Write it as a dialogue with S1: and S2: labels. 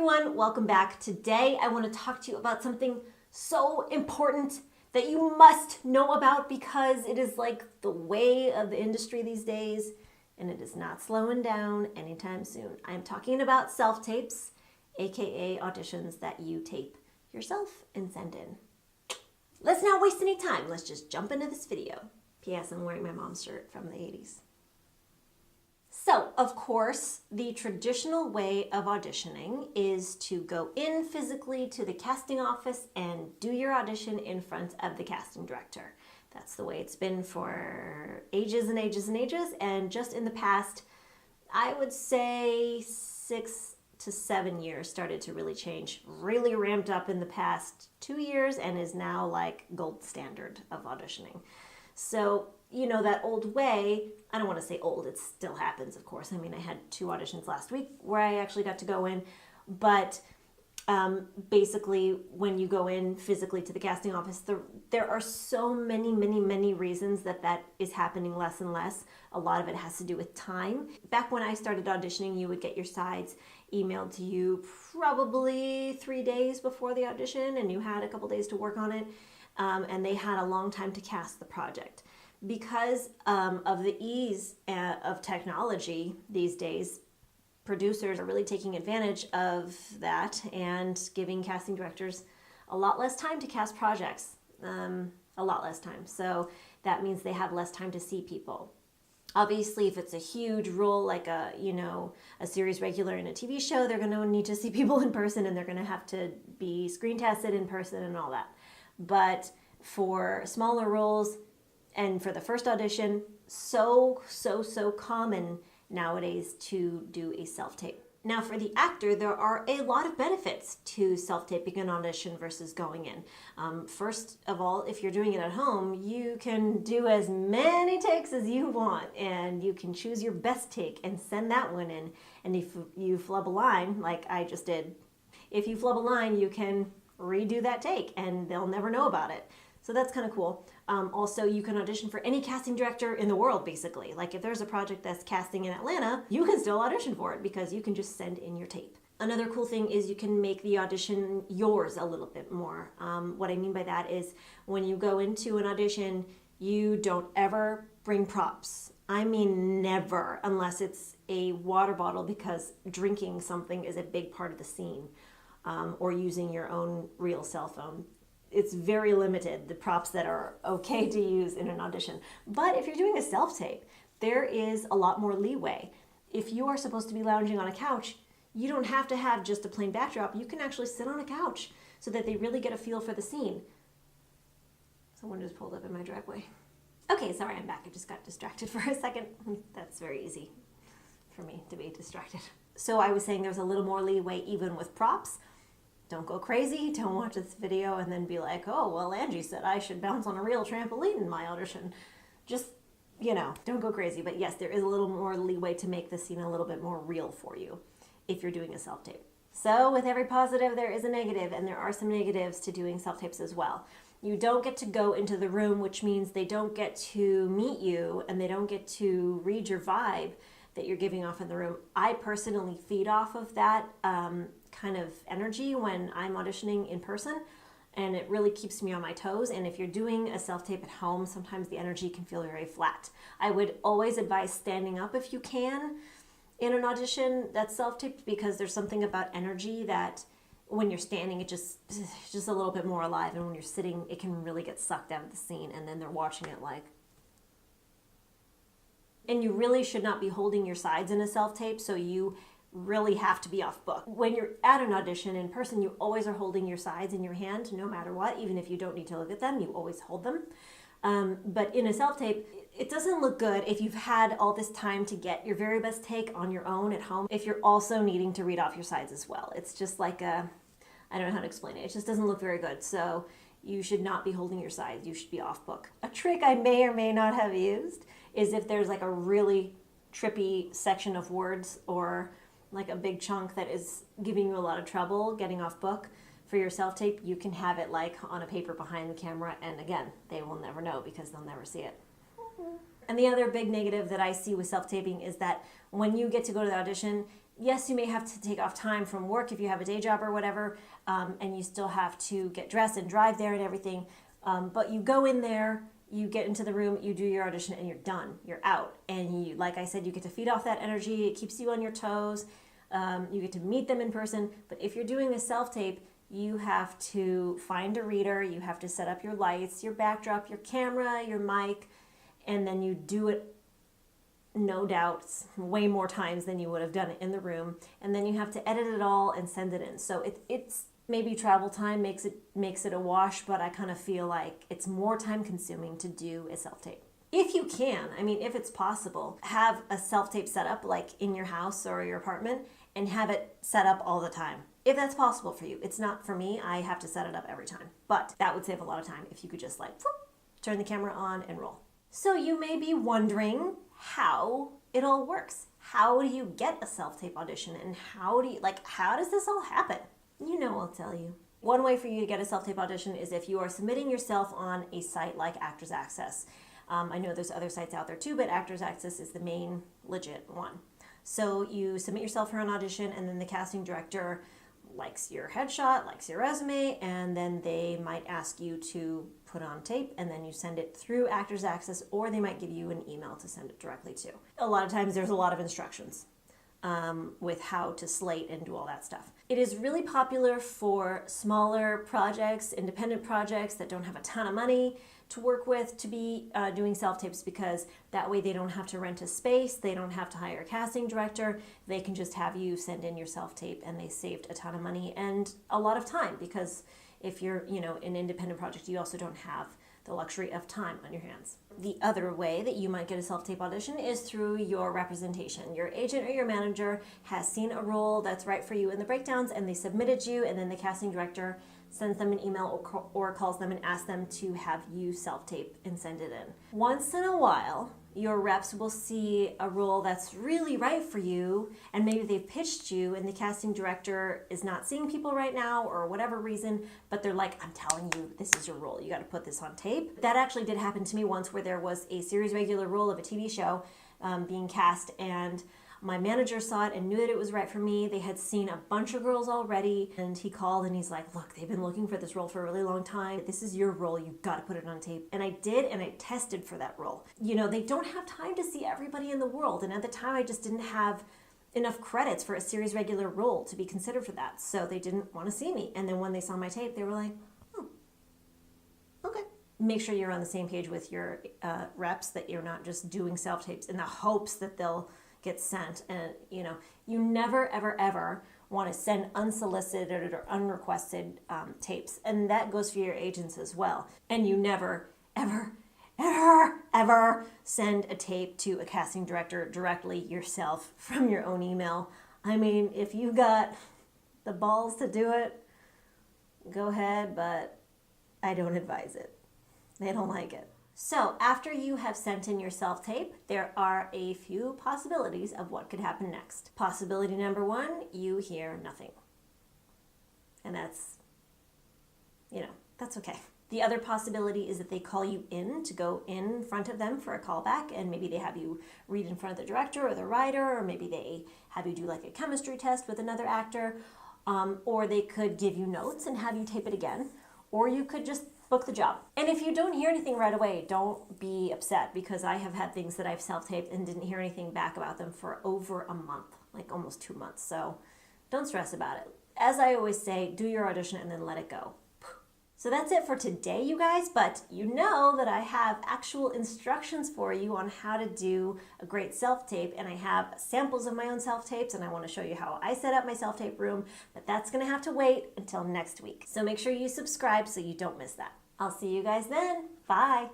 S1: everyone, welcome back. Today I want to talk to you about something so important that you must know about because it is like the way of the industry these days and it is not slowing down anytime soon. I am talking about self-tapes, aka auditions that you tape yourself and send in. Let's not waste any time. Let's just jump into this video. P.S. I'm wearing my mom's shirt from the 80s. So, of course, the traditional way of auditioning is to go in physically to the casting office and do your audition in front of the casting director. That's the way it's been for ages and ages and ages, and just in the past, I would say 6 to 7 years started to really change. Really ramped up in the past 2 years and is now like gold standard of auditioning. So, you know, that old way, I don't want to say old, it still happens, of course. I mean, I had 2 auditions last week where I actually got to go in, but basically when you go in physically to the casting office, there are so many reasons that is happening less and less. A lot of it has to do with time. Back when I started auditioning, you would get your sides emailed to you probably 3 days before the audition, and you had a couple days to work on it, and they had a long time to cast the project. Because of the ease of technology these days, producers are really taking advantage of that and giving casting directors a lot less time to cast projects, a lot less time. So that means they have less time to see people. Obviously, if it's a huge role like a series regular in a TV show, they're going to need to see people in person and they're going to have to be screen tested in person and all that. But for smaller roles, and for the first audition, so common nowadays to do a self-tape. Now for the actor, there are a lot of benefits to self-taping an audition versus going in. First of all, if you're doing it at home, you can do as many takes as you want and you can choose your best take and send that one in. And if you flub a line, like I just did, if you flub a line, you can redo that take and they'll never know about it. So that's kind of cool. Also, you can audition for any casting director in the world, basically. Like if there's a project that's casting in Atlanta, you can still audition for it because you can just send in your tape. Another cool thing is you can make the audition yours a little bit more. What I mean by that is when you go into an audition, you don't ever bring props. I mean never, unless it's a water bottle because drinking something is a big part of the scene, or using your own real cell phone. It's very limited, the props that are okay to use in an audition. But if you're doing a self-tape, there is a lot more leeway. If you are supposed to be lounging on a couch, you don't have to have just a plain backdrop. You can actually sit on a couch so that they really get a feel for the scene. Someone just pulled up in my driveway. Okay, sorry, I'm back. I just got distracted for a second. That's very easy for me to be distracted. So I was saying there's a little more leeway even with props. Don't go crazy. Don't watch this video and then be like, oh, well, Angie said I should bounce on a real trampoline in my audition. Just, don't go crazy. But yes, there is a little more leeway to make the scene a little bit more real for you if you're doing a self-tape. So with every positive, there is a negative, and there are some negatives to doing self-tapes as well. You don't get to go into the room, which means they don't get to meet you and they don't get to read your vibe that you're giving off in the room. I personally feed off of that kind of energy when I'm auditioning in person, and it really keeps me on my toes. And if you're doing a self-tape at home, sometimes the energy can feel very flat. I would always advise standing up if you can in an audition that's self-taped, because there's something about energy that when you're standing, it's just a little bit more alive, and when you're sitting, it can really get sucked out of the scene, and then they're watching it like. And you really should not be holding your sides in a self-tape, so you really have to be off book. When you're at an audition in person, you always are holding your sides in your hand no matter what. Even if you don't need to look at them, you always hold them. But in a self-tape, it doesn't look good if you've had all this time to get your very best take on your own at home, if you're also needing to read off your sides as well. It's just like I don't know how to explain it. It just doesn't look very good. So you should not be holding your sides. You should be off book. A trick I may or may not have used is if there's like a really trippy section of words or like a big chunk that is giving you a lot of trouble getting off book for your self-tape, you can have it like on a paper behind the camera, and again, they will never know because they'll never see it. And the other big negative that I see with self-taping is that when you get to go to the audition, Yes, you may have to take off time from work if you have a day job or whatever, and you still have to get dressed and drive there and everything. But you go in there, you get into the room, you do your audition, and you're done. You're out. And you, like I said, you get to feed off that energy. It keeps you on your toes. You get to meet them in person. But if you're doing a self-tape, you have to find a reader. You have to set up your lights, your backdrop, your camera, your mic, and then you do it, no doubt, way more times than you would have done it in the room. And then you have to edit it all and send it in. So it's maybe travel time makes it a wash, but I kind of feel like it's more time consuming to do a self-tape. If you can, I mean, if it's possible, have a self-tape set up like in your house or your apartment and have it set up all the time. If that's possible for you. It's not for me. I have to set it up every time. But that would save a lot of time if you could just like turn the camera on and roll. So you may be wondering how it all works. How do you get a self-tape audition, and how does this all happen? You know, I'll tell you. One way for you to get a self-tape audition is if you are submitting yourself on a site like Actors Access. I know there's other sites out there too, but Actors Access is the main legit one. So you submit yourself for an audition, and then the casting director likes your headshot, likes your resume, and then they might ask you to put on tape, and then you send it through Actors Access, or they might give you an email to send it directly to. A lot of times there's a lot of instructions with how to slate and do all that stuff. It is really popular for smaller projects, independent projects that don't have a ton of money to work with, to be doing self-tapes, because that way they don't have to rent a space, they don't have to hire a casting director, they can just have you send in your self-tape, and they saved a ton of money and a lot of time, because if you're, an independent project, you also don't have the luxury of time on your hands. The other way that you might get a self-tape audition is through your representation. Your agent or your manager has seen a role that's right for you in the breakdowns, and they submitted you, and then the casting director sends them an email or calls them and asks them to have you self-tape and send it in. Once in a while, your reps will see a role that's really right for you, and maybe they've pitched you and the casting director is not seeing people right now or whatever reason, but they're like, I'm telling you, this is your role. You got to put this on tape. That actually did happen to me once, where there was a series regular role of a TV show being cast, and my manager saw it and knew that it was right for me. They had seen a bunch of girls already, and he called and he's like, look, they've been looking for this role for a really long time. This is your role. You've got to put it on tape. And I did, and I tested for that role. They don't have time to see everybody in the world. And at the time, I just didn't have enough credits for a series regular role to be considered for that. So they didn't want to see me. And then when they saw my tape, they were like, okay. Make sure you're on the same page with your reps, that you're not just doing self-tapes in the hopes that they'll get sent. And you never ever want to send unsolicited or unrequested tapes, and that goes for your agents as well. And you never ever send a tape to a casting director directly yourself from your own email. I mean, if you got the balls to do it, go ahead, but I don't advise it. They don't like it. So after you have sent in your self-tape, there are a few possibilities of what could happen next. Possibility number one, you hear nothing. And that's okay. The other possibility is that they call you in to go in front of them for a callback, and maybe they have you read in front of the director or the writer, or maybe they have you do like a chemistry test with another actor, or they could give you notes and have you tape it again, or you could just book the job. And if you don't hear anything right away, don't be upset, because I have had things that I've self-taped and didn't hear anything back about them for over a month, like almost 2 months. So don't stress about it. As I always say, do your audition and then let it go. So that's it for today, you guys, but you know that I have actual instructions for you on how to do a great self-tape, and I have samples of my own self-tapes, and I want to show you how I set up my self-tape room, but that's going to have to wait until next week. So make sure you subscribe so you don't miss that. I'll see you guys then. Bye.